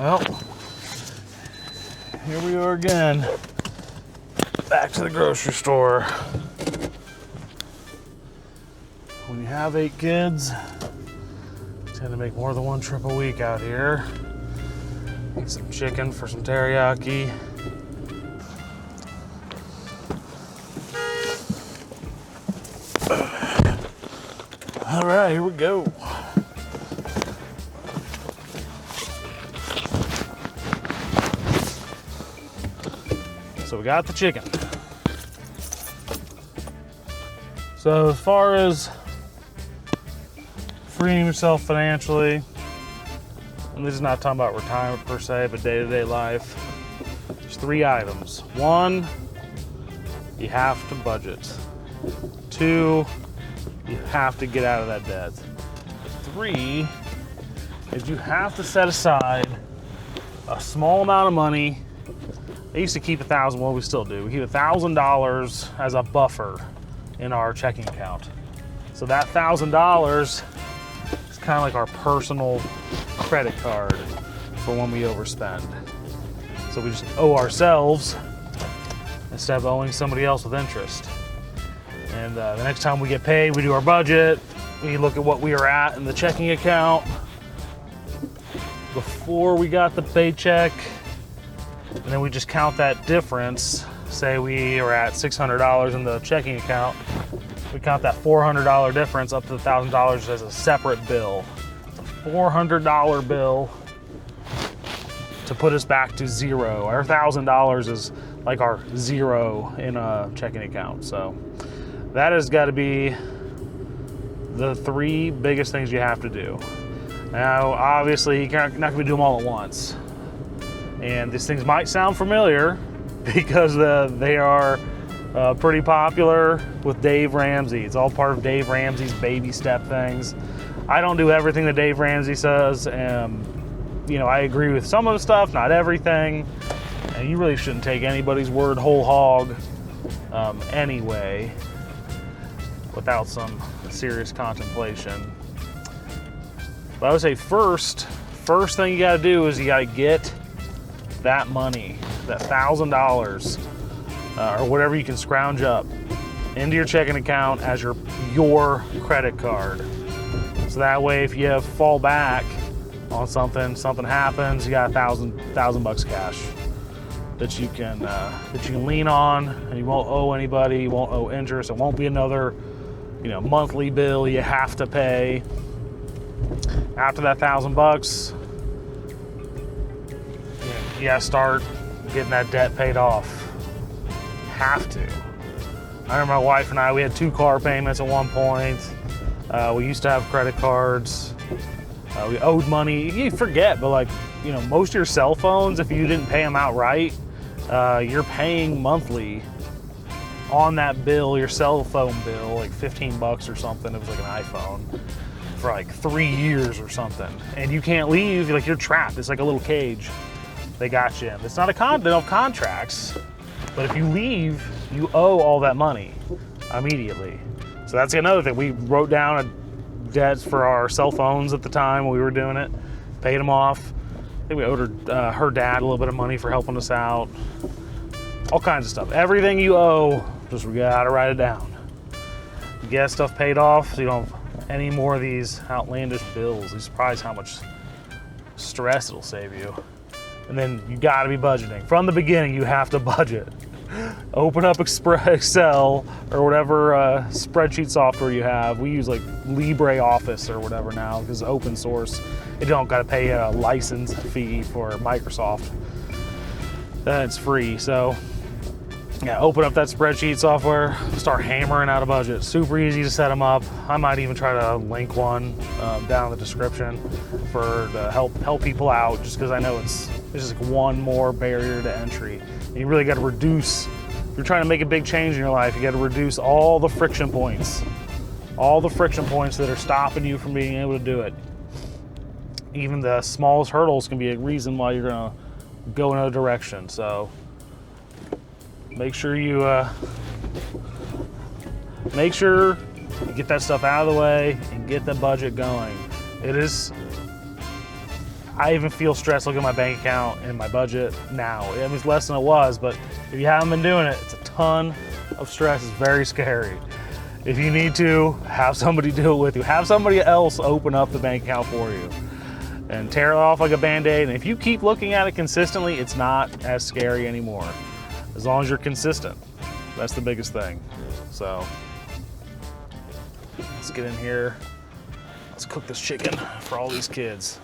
Well, here we are again. Back to the grocery store. When you have 8 kids, you tend to make more than one trip a week out here. Get some chicken for some teriyaki. All right, here we go. So we got the chicken. So as far as freeing yourself financially, and this is not talking about retirement per se, but day-to-day life, there's 3 items. 1, you have to budget. 2, you have to get out of that debt. 3 is you have to set aside a small amount of money. I used to keep $1,000, well, we still do. We keep $1,000 as a buffer in our checking account. So that $1,000 is kind of like our personal credit card for when we overspend. So we just owe ourselves instead of owing somebody else with interest. And the next time we get paid, we do our budget. We look at what we are at in the checking account before we got the paycheck. And then we just count that difference. Say we are at $600 in the checking account. We count that $400 difference up to $1,000 as a separate bill. It's a $400 bill to put us back to zero. Our $1,000 is like our zero in a checking account. So that has got to be the 3 biggest things you have to do. Now, obviously, you're not going to do them all at once. And these things might sound familiar because they are pretty popular with Dave Ramsey. It's all part of Dave Ramsey's baby step things. I don't do everything that Dave Ramsey says. You know, I agree with some of the stuff, not everything. And you really shouldn't take anybody's word whole hog anyway, without some serious contemplation. But I would say first thing you got to do is you got to get that money, that $1,000 or whatever you can scrounge up into your checking account as your credit card. So that way, if you fall back on something happens, you got $1,000 cash that you can lean on, and you won't owe anybody, you won't owe interest. It won't be another, monthly bill you have to pay. After that $1,000, you gotta start getting that debt paid off. Have to. I remember my wife and I, we had 2 car payments at one point. We used to have credit cards. We owed money. You forget, but most of your cell phones, if you didn't pay them outright, you're paying monthly on that bill, your cell phone bill, like $15 or something. It was like an iPhone for like 3 years or something. And you can't leave, you're trapped. It's like a little cage. They got you in. It's not they don't have contracts, but if you leave, you owe all that money immediately. So that's another thing. We wrote down a debt for our cell phones at the time when we were doing it, paid them off. I think we owed her dad a little bit of money for helping us out. All kinds of stuff. Everything you owe, just we gotta write it down. Get stuff paid off so you don't have any more of these outlandish bills. You're surprised how much stress it'll save you. And then you gotta be budgeting. From the beginning, you have to budget. Open up Excel or whatever spreadsheet software you have. We use like LibreOffice or whatever now because it's open source. You don't gotta pay a license fee for Microsoft. It's free, so yeah, open up that spreadsheet software, start hammering out a budget. Super easy to set them up. I might even try to link one down in the description to help people out, just because I know it's just like one more barrier to entry. And you really got to reduce. If you're trying to make a big change in your life, you got to reduce all the friction points that are stopping you from being able to do it. Even the smallest hurdles can be a reason why you're gonna go in another direction. So make sure you get that stuff out of the way and get the budget going. It is I even feel stressed looking at my bank account and my budget now. I mean, it's less than it was, but if you haven't been doing it, it's a ton of stress. It's very scary. If you need to, have somebody do it with you. Have somebody else open up the bank account for you and tear it off like a Band-Aid. And if you keep looking at it consistently, it's not as scary anymore. As long as you're consistent. That's the biggest thing. So let's get in here. Let's cook this chicken for all these kids.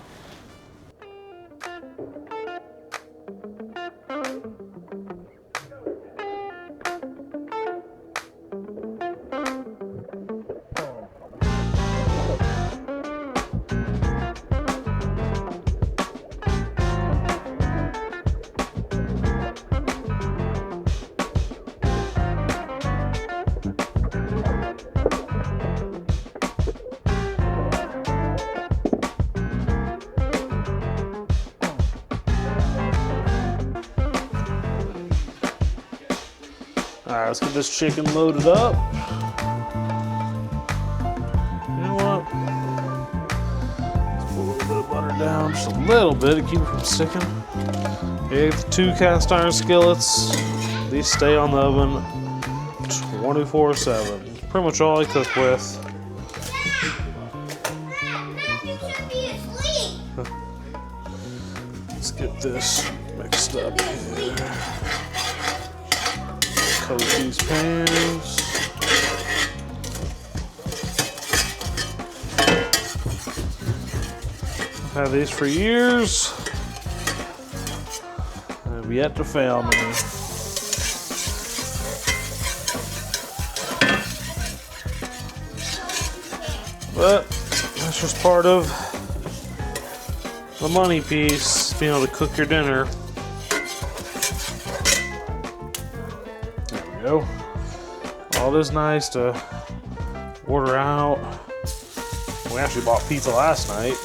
All right, let's get this chicken loaded up. You know what? Let's put a little bit of butter down, just a little bit to keep it from sticking. You get the 2 cast iron skillets. These stay on the oven 24/7. Pretty much all I cook with. Let's get this mixed up here. Coat these pans. I've had these for years. I've yet to fail me. But that's just part of the money piece, being able to cook your dinner. Go. All this nice to order out. We actually bought pizza last night.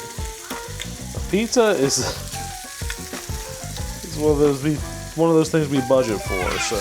The pizza is one of those things we budget for. So.